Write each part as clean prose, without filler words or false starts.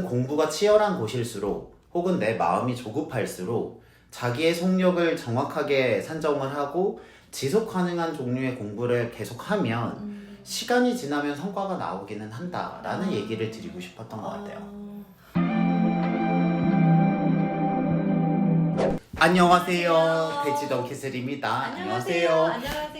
공부가 치열한 곳일수록 혹은 내 마음이 조급할수록 자기의 속력을 정확하게 산정을 하고 지속 가능한 종류의 공부를 계속하면 시간이 지나면 성과가 나오기는 한다라는 얘기를 드리고 싶었던 것 같아요. 안녕하세요. 대치동 캐슬입니다. 안녕하세요.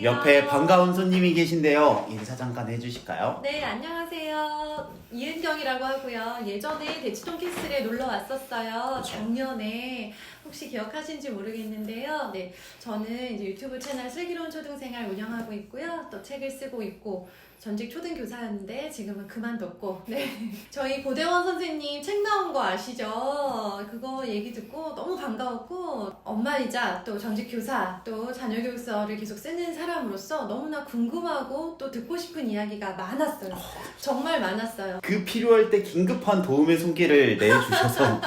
옆에 반가운 손님이 계신데요. 인사 잠깐 해주실까요? 네, 안녕하세요. 이은경이라고 하고요. 예전에 대치동 캐슬에 놀러 왔었어요. 그쵸. 작년에. 혹시 기억하신지 모르겠는데요. 네, 저는 이제 유튜브 채널 슬기로운 초등생활 운영하고 있고요. 또 책을 쓰고 있고 전직 초등교사였는데 지금은 그만뒀고, 네, 저희 고대원 선생님 책 나온 거 아시죠? 그거 얘기 듣고 너무 반가웠고, 엄마이자 또 전직 교사 또 자녀 교육서를 계속 쓰는 사람으로서 너무나 궁금하고 또 듣고 싶은 이야기가 많았어요. 정말 많았어요. 그 필요할 때 긴급한 도움의 손길을 내주셔서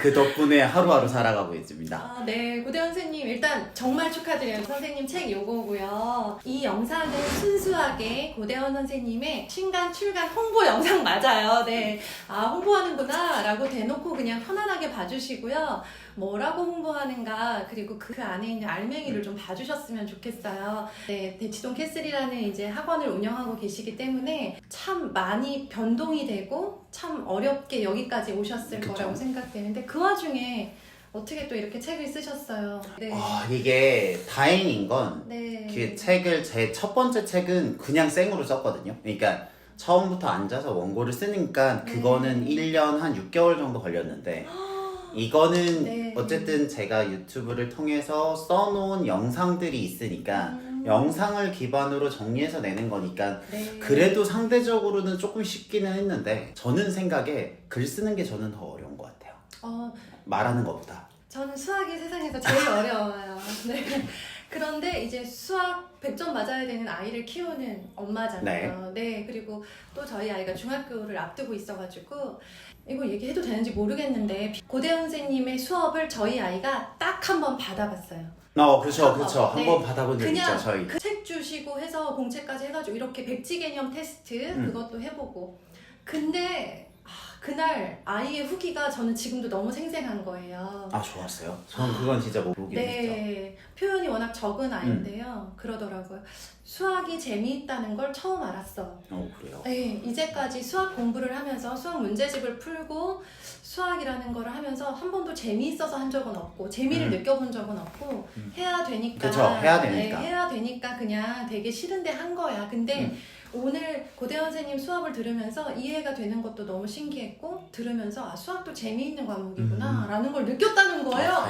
그 덕분에 하루하루 살아가고 있습니다. 네, 고대원 선생님 일단 정말 축하드려요. 선생님 책 요거고요. 이 영상은 순수하게 고대원 선생님의 신간 출간 홍보 영상 맞아요. 네, 홍보하는구나 라고 대놓고 그냥 편안하게 봐주시고요. 뭐라고 홍보하는가, 그리고 그 안에 있는 알맹이를 좀 봐주셨으면 좋겠어요. 네, 대치동 캐슬이라는 이제 학원을 운영하고 계시기 때문에 참 많이 변동이 되고 참 어렵게 여기까지 오셨을 그쵸. 거라고 생각되는데, 그 와중에 어떻게 또 이렇게 책을 쓰셨어요? 네. 이게 다행인 건 네. 그 책을 제 첫 번째 책은 그냥 생으로 썼거든요. 그러니까 처음부터 앉아서 원고를 쓰니까 그거는 1년 한 6개월 정도 걸렸는데 이거는 네. 어쨌든 제가 유튜브를 통해서 써놓은 영상들이 있으니까 영상을 기반으로 정리해서 내는 거니까 네. 그래도 상대적으로는 조금 쉽기는 했는데 저는 생각에 글 쓰는 게 저는 더 어려운 것 같아요. 말하는 것보다. 저는 수학이 세상에서 제일 어려워요. 네. 그런데 이제 수학 100점 맞아야 되는 아이를 키우는 엄마잖아요. 네. 그리고 또 저희 아이가 중학교를 앞두고 있어가지고 이거 얘기해도 되는지 모르겠는데 고대원 선생님의 수업을 저희 아이가 딱 한 번 받아봤어요. 그렇죠. 네. 한번 받아본 적 그냥 있죠, 저희. 그 책 주시고 해서 공채까지 해가지고 이렇게 백지 개념 테스트 그것도 해보고. 근데 그날 아이의 후기가 저는 지금도 너무 생생한 거예요. 좋았어요? 저는 그건 진짜 모르긴 했죠. 네, 표현이 워낙 적은 아이인데요. 그러더라고요. 수학이 재미있다는 걸 처음 알았어. 그래요? 네, 이제까지 수학 공부를 하면서 수학 문제집을 풀고 수학이라는 걸 하면서 한 번도 재미있어서 한 적은 없고 재미를 느껴본 적은 없고 해야 되니까. 그쵸, 해야 되니까. 네, 해야 되니까 그냥 되게 싫은데 한 거야. 근데 오늘 고대원 선생님 수업을 들으면서 이해가 되는 것도 너무 신기했고, 들으면서 수학도 재미있는 과목이구나 라는 걸 느꼈다는 거예요.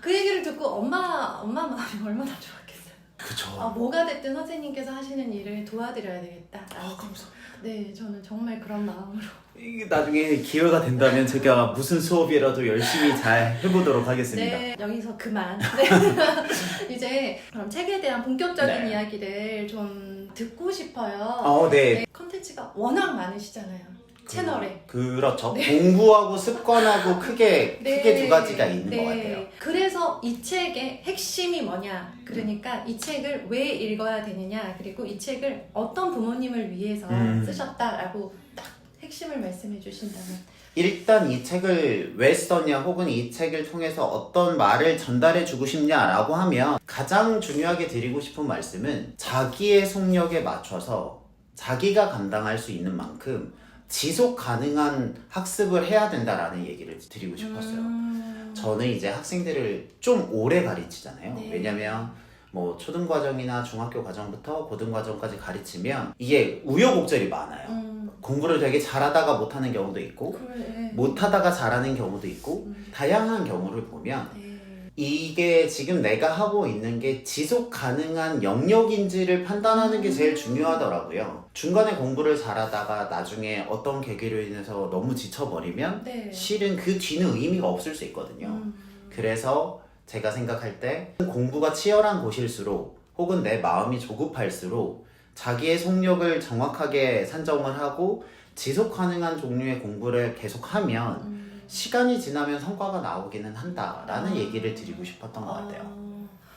그 얘기를 듣고 엄마 마음이 얼마나 좋았겠어요. 그쵸. 뭐가 됐든 선생님께서 하시는 일을 도와드려야 되겠다. 감사합니다. 네, 저는 정말 그런 마음으로. 이게 나중에 기회가 된다면 제가 무슨 수업이라도 열심히 잘 해보도록 하겠습니다. 네, 여기서 그만. 네. 이제 그럼 책에 대한 본격적인 네. 이야기를 좀 듣고 싶어요. 네. 컨텐츠가 워낙 많으시잖아요. 채널에. 그렇죠. 공부하고 습관하고 크게 두 가지가 있는 네. 것 같아요. 그래서 이 책의 핵심이 뭐냐, 그러니까 이 책을 왜 읽어야 되느냐, 그리고 이 책을 어떤 부모님을 위해서 쓰셨다라고 딱 핵심을 말씀해 주신다면. 일단 이 책을 왜 썼냐, 혹은 이 책을 통해서 어떤 말을 전달해 주고 싶냐라고 하면 가장 중요하게 드리고 싶은 말씀은 자기의 속력에 맞춰서 자기가 감당할 수 있는 만큼 지속 가능한 학습을 해야 된다라는 얘기를 드리고 싶었어요. 저는 이제 학생들을 좀 오래 가르치잖아요. 네. 왜냐면 뭐 초등과정이나 중학교 과정부터 고등과정까지 가르치면 이게 우여곡절이 많아요. 공부를 되게 잘하다가 못하는 경우도 있고 그래. 못하다가 잘하는 경우도 있고 다양한 경우를 보면 네. 이게 지금 내가 하고 있는 게 지속 가능한 영역인지를 판단하는 게 제일 중요하더라고요. 중간에 공부를 잘하다가 나중에 어떤 계기로 인해서 너무 지쳐버리면 네. 실은 그 뒤는 의미가 없을 수 있거든요. 그래서 제가 생각할 때 공부가 치열한 곳일수록 혹은 내 마음이 조급할수록 자기의 속력을 정확하게 산정을 하고 지속 가능한 종류의 공부를 계속하면 시간이 지나면 성과가 나오기는 한다라는 얘기를 드리고 싶었던 것 같아요.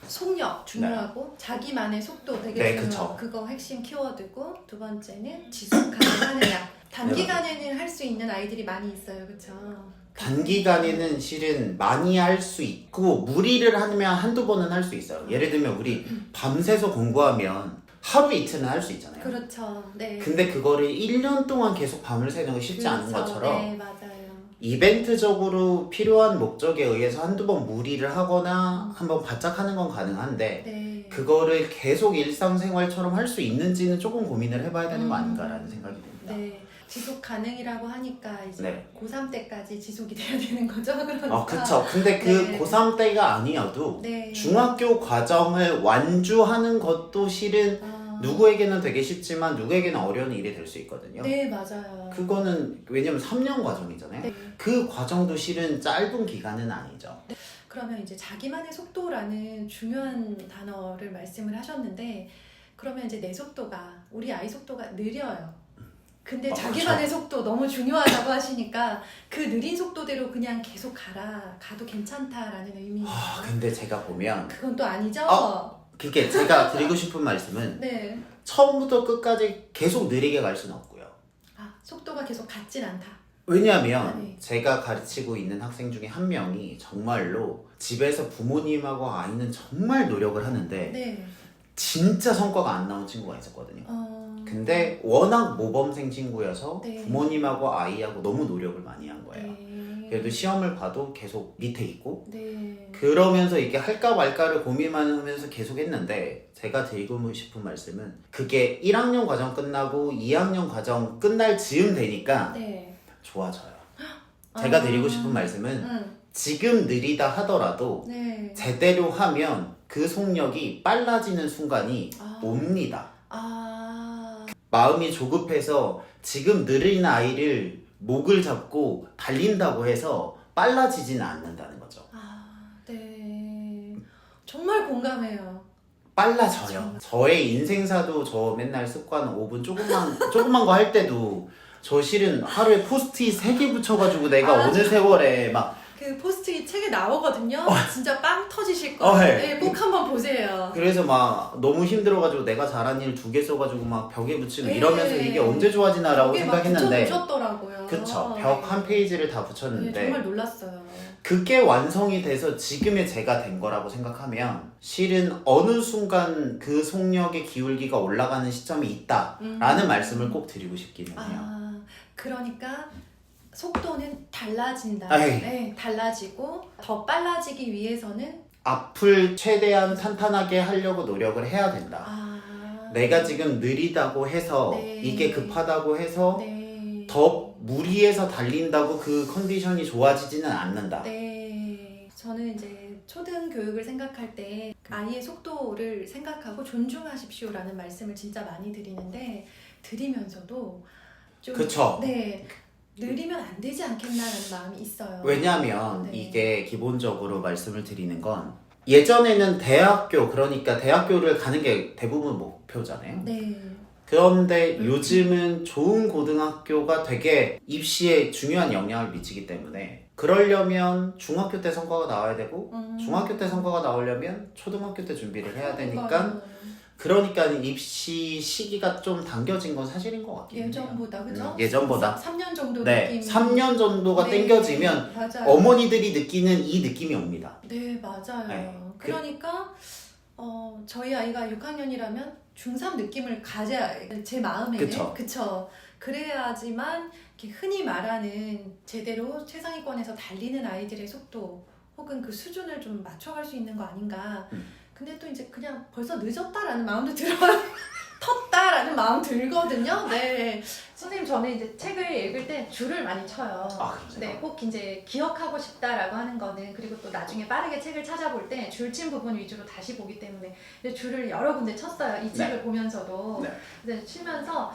속력 중요하고 자기만의 속도 되게 네, 중요하고 그쵸. 그거 핵심 키워드고, 두 번째는 지속 가능하느냐. 단기간에는 할 수 있는 아이들이 많이 있어요, 그렇죠? 단기간에는 실은 많이 할 수 있고 무리를 하면 한두 번은 할 수 있어요. 예를 들면 우리 밤새서 공부하면 하루 이틀은 할 수 있잖아요. 그렇죠. 네. 근데 그거를 1년 동안 계속 밤을 새는 건 쉽지 않은 그렇죠. 것처럼 네, 맞아요. 이벤트적으로 필요한 목적에 의해서 한두 번 무리를 하거나 한번 바짝 하는 건 가능한데 네. 그거를 계속 일상생활처럼 할 수 있는지는 조금 고민을 해봐야 되는 거 아닌가라는 생각이 듭니다. 네. 지속 가능이라고 하니까 이제 네. 고3 때까지 지속이 돼야 되는 거죠. 그러니까. 그쵸. 근데 그 네. 고3 때가 아니어도 네. 중학교 과정을 완주하는 것도 실은 누구에게는 되게 쉽지만 누구에게는 어려운 일이 될 수 있거든요. 네, 맞아요. 그거는 왜냐면 3년 과정이잖아요. 네. 그 과정도 실은 짧은 기간은 아니죠. 그러면 이제 자기만의 속도라는 중요한 단어를 말씀을 하셨는데 그러면 이제 내 속도가 우리 아이 속도가 느려요. 근데 자기만의 속도 너무 중요하다고 하시니까 그 느린 속도대로 그냥 계속 가도 괜찮다라는 의미예요. 근데 제가 보면 그건 또 아니죠? 그게 제가 드리고 싶은 말씀은 네. 처음부터 끝까지 계속 느리게 갈 수는 없고요. 속도가 계속 같진 않다. 왜냐하면 네. 제가 가르치고 있는 학생 중에 한 명이 정말로 집에서 부모님하고 아이는 정말 노력을 하는데 네. 진짜 성과가 안 나온 친구가 있었거든요. 근데 워낙 모범생 친구여서 네. 부모님하고 아이하고 너무 노력을 많이 한 거예요. 네. 그래도 시험을 봐도 계속 밑에 있고 네. 그러면서 이게 할까 말까를 고민만 하면서 계속 했는데 제가 드리고 싶은 말씀은 그게 1학년 과정 끝나고 2학년 과정 끝날 즈음 되니까 네. 좋아져요. 제가 드리고 싶은 말씀은 지금 느리다 하더라도 네. 제대로 하면 그 속력이 빨라지는 순간이 옵니다. 마음이 조급해서 지금 느린 아이를 목을 잡고 달린다고 해서 빨라지지는 않는다는 거죠. 네. 정말 공감해요. 빨라져요. 저의 인생사도 저 맨날 습관 5분 조그만 거 할 때도 저 실은 하루에 포스트잇 3개 붙여가지고 내가 어느 세월에 막 그 포스트잇 책에 나오거든요. 진짜 빵 터지실 거예요. 네, 꼭 한번 보세요. 그래서 막 너무 힘들어가지고 내가 잘한 일 2개 써가지고 막 벽에 붙이고 네. 이러면서 이게 언제 좋아지나라고 생각했는데 붙여놓으셨더라고요. 그쵸. 벽 한 페이지를 다 네, 붙였는데 정말 놀랐어요. 그게 완성이 돼서 지금의 제가 된 거라고 생각하면 실은 어느 순간 그 속력의 기울기가 올라가는 시점이 있다라는 말씀을 꼭 드리고 싶기는 해요. 그러니까 속도는 달라진다. 에이. 네, 달라지고 더 빨라지기 위해서는 앞을 최대한 탄탄하게 하려고 노력을 해야 된다. 내가 지금 느리다고 해서 네. 이게 급하다고 해서 네. 더 무리해서 달린다고 그 컨디션이 좋아지지는 않는다. 네. 저는 이제 초등 교육을 생각할 때 아이의 속도를 생각하고 존중하십시오라는 말씀을 진짜 많이 드리는데 드리면서도 좀 그쵸. 네. 느리면 안 되지 않겠나라는 마음이 있어요. 왜냐하면 네. 이게 기본적으로 말씀을 드리는 건 예전에는 대학교 그러니까 대학교를 가는 게 대부분 목표잖아요. 네. 그런데 요즘은 좋은 고등학교가 되게 입시에 중요한 영향을 미치기 때문에 그러려면 중학교 때 성과가 나와야 되고 중학교 때 성과가 나오려면 초등학교 때 준비를 해야 되니까 그러니까 입시 시기가 좀 당겨진 건 사실인 것 같긴 해요. 예전보다 그죠? 예전보다 3년 정도 네, 느낌. 3년 정도가 네, 땡겨지면 맞아요. 어머니들이 느끼는 이 느낌이 옵니다. 네, 맞아요. 네. 그러니까 저희 아이가 6학년이라면 중3 느낌을 가져야 제 마음에는 그쵸. 그래야지만 이렇게 흔히 말하는 제대로 최상위권에서 달리는 아이들의 속도 혹은 그 수준을 좀 맞춰갈 수 있는 거 아닌가. 근데 또 이제 그냥 벌써 늦었다라는 마음도 들어요. 텄다라는 마음 들거든요. 네. 선생님, 저는 이제 책을 읽을 때 줄을 많이 쳐요. 네, 꼭 이제 기억하고 싶다라고 하는 거는 그리고 또 나중에 빠르게 책을 찾아볼 때 줄 친 부분 위주로 다시 보기 때문에 줄을 여러 군데 쳤어요. 이 책을 보면서도. 네, 치면서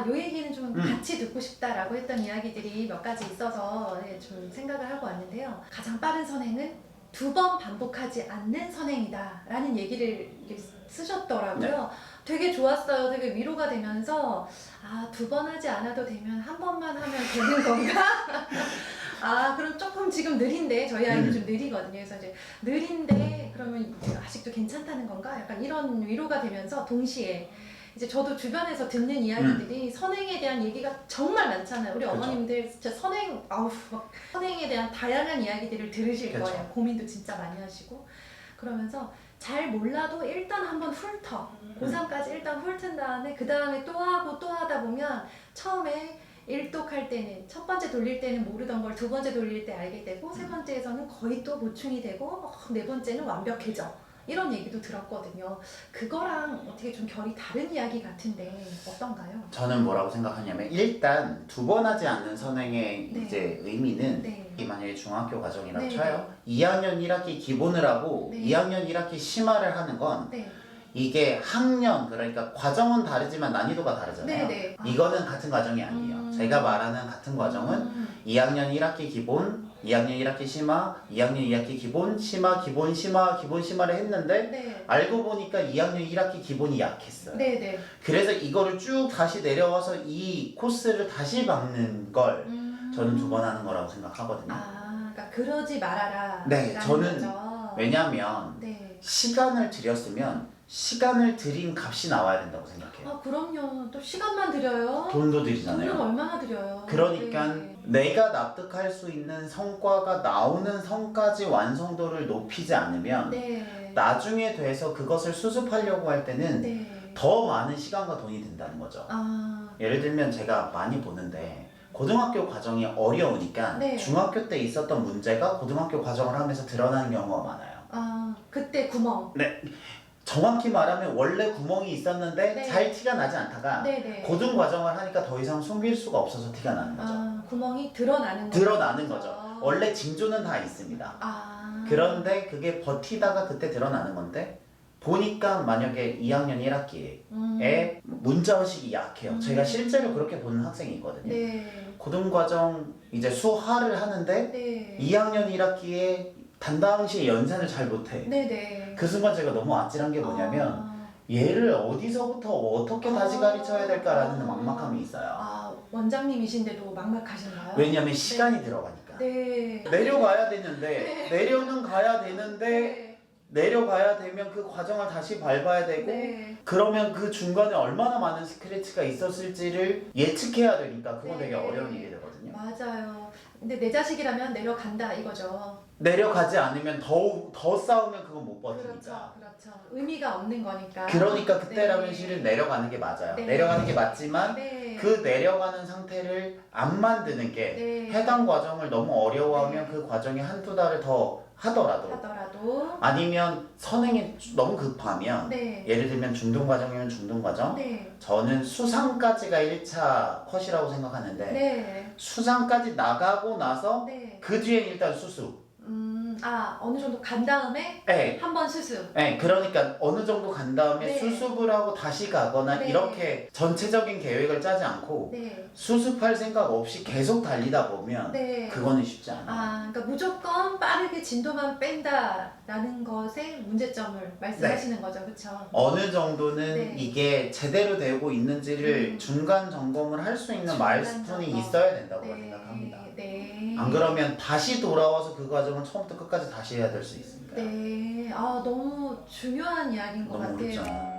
요 얘기는 좀 같이 듣고 싶다라고 했던 이야기들이 몇 가지 있어서 좀 생각을 하고 왔는데요. 가장 빠른 선행은 2번 반복하지 않는 선행이다 라는 얘기를 쓰셨더라고요. 되게 좋았어요. 되게 위로가 되면서 2번 하지 않아도 되면 한 번만 하면 되는 건가? 그럼 조금 지금 느린데 저희 아이는 좀 느리거든요. 그래서 이제 느린데 그러면 아직도 괜찮다는 건가? 약간 이런 위로가 되면서 동시에 이제 저도 주변에서 듣는 이야기들이 선행에 대한 얘기가 정말 많잖아요. 우리 그쵸. 어머님들 진짜 선행, 아우, 막 선행에 대한 다양한 이야기들을 들으실 그쵸. 거예요. 고민도 진짜 많이 하시고. 그러면서 잘 몰라도 일단 한번 훑어. 고3까지 일단 훑은 다음에 그 다음에 또 하고 또 하다 보면 처음에 일독할 때는 첫 번째 돌릴 때는 모르던 걸 두 번째 돌릴 때 알게 되고 세 번째에서는 거의 또 보충이 되고 네 번째는 완벽해져. 이런 얘기도 들었거든요. 그거랑 어떻게 좀 결이 다른 이야기 같은데 어떤가요? 저는 뭐라고 생각하냐면 일단 두 번 하지 않는 선행의 네. 이제 의미는 네. 만약에 중학교 과정이라고 네, 쳐요. 2학년 1학기 기본을 하고 네. 2학년 1학기 심화를 하는 건 네. 이게 학년 그러니까 과정은 다르지만 난이도가 다르잖아요. 네. 이거는 같은 과정이 아니에요. 제가 말하는 같은 과정은 2학년 1학기 기본, 2학년 1학기 심화, 2학년 2학기 기본, 심화, 기본, 심화, 기본, 심화를 했는데 네. 알고 보니까 2학년 1학기 기본이 약했어요. 네. 그래서 이거를 쭉 다시 내려와서 이 코스를 다시 박는 걸 저는 두 번 하는 거라고 생각하거든요. 그러니까 그러지 말아라. 네, 저는 거죠. 왜냐하면 네. 시간을 들였으면 시간을 들인 값이 나와야 된다고 생각해요. 그럼요. 또 시간만 들여요. 돈도 돈은 들이잖아요. 얼마나 들여요. 그러니까 네. 내가 납득할 수 있는 성과가 나오는 선까지 완성도를 높이지 않으면 네. 나중에 돼서 그것을 수습하려고 할 때는 네. 더 많은 시간과 돈이 든다는 거죠. 예를 들면 제가 많이 보는데 고등학교 과정이 어려우니까 네. 중학교 때 있었던 문제가 고등학교 과정을 하면서 드러나는 경우가 많아요. 그때 구멍. 네. 정확히 말하면 원래 구멍이 있었는데 네. 잘 티가 나지 않다가 네네. 고등 과정을 하니까 더 이상 숨길 수가 없어서 티가 나는 거죠. 구멍이 드러나는 거죠. 드러나는 거죠. 원래 징조는 다 있습니다. 그런데 그게 버티다가 그때 드러나는 건데 보니까 만약에 2학년 1학기에 문자의식이 약해요. 제가 실제로 그렇게 보는 학생이 있거든요. 네. 고등과정 이제 수화를 하는데 네. 2학년 1학기에 단당시에 연산을 잘 못해. 네네. 그 순간 제가 너무 아찔한 게 뭐냐면 얘를 어디서부터 어떻게 다시 가르쳐야 될까라는 막막함이 있어요. 원장님이신데도 막막하신가요? 왜냐면 시간이 들어가니까. 네. 내려가야 되는데 내려는 가야 되는데 네. 내려가야 되면 그 과정을 다시 밟아야 되고 네. 그러면 그 중간에 얼마나 많은 스크래치가 있었을지를 예측해야 되니까 그거 되게 네. 어려운 일이 되거든요. 맞아요. 근데 내 자식이라면 내려간다 이거죠. 내려가지 않으면 더 싸우면 그건 못 버티니까. 그렇죠. 의미가 없는 거니까. 그러니까 그때라면 네. 실은 내려가는 게 맞아요. 네. 내려가는 게 맞지만 네. 그 내려가는 상태를 안 만드는 게 네. 해당 과정을 너무 어려워하면 그 과정에 한두 달을 더 하더라도 아니면 선행이 너무 급하면 네. 예를 들면 중등 과정이면 중등 과정 네. 저는 수상까지가 1차 컷이라고 생각하는데 네. 수상까지 나가고 나서 네. 그 뒤엔 일단 수습. 어느 정도 간 다음에 네. 한 번 수습. 네, 그러니까 어느 정도 간 다음에 네. 수습을 하고 다시 가거나 네. 이렇게 전체적인 계획을 짜지 않고 네. 수습할 생각 없이 계속 달리다 보면 네. 그거는 쉽지 않아요. 그러니까 무조건 빠르게 진도만 뺀다라는 것의 문제점을 말씀하시는 거죠, 그렇죠? 어느 정도는 네. 이게 제대로 되고 있는지를 중간 점검을 할 수 있는 중간 마일스톤이 점검. 있어야 된다고 네. 생각합니다. 네. 안 그러면 다시 돌아와서 그 과정을 처음부터 끝까지 다시 해야 될 수 있으니까. 네. 너무 중요한 이야기인 것 너무 같아요. 어렵잖아.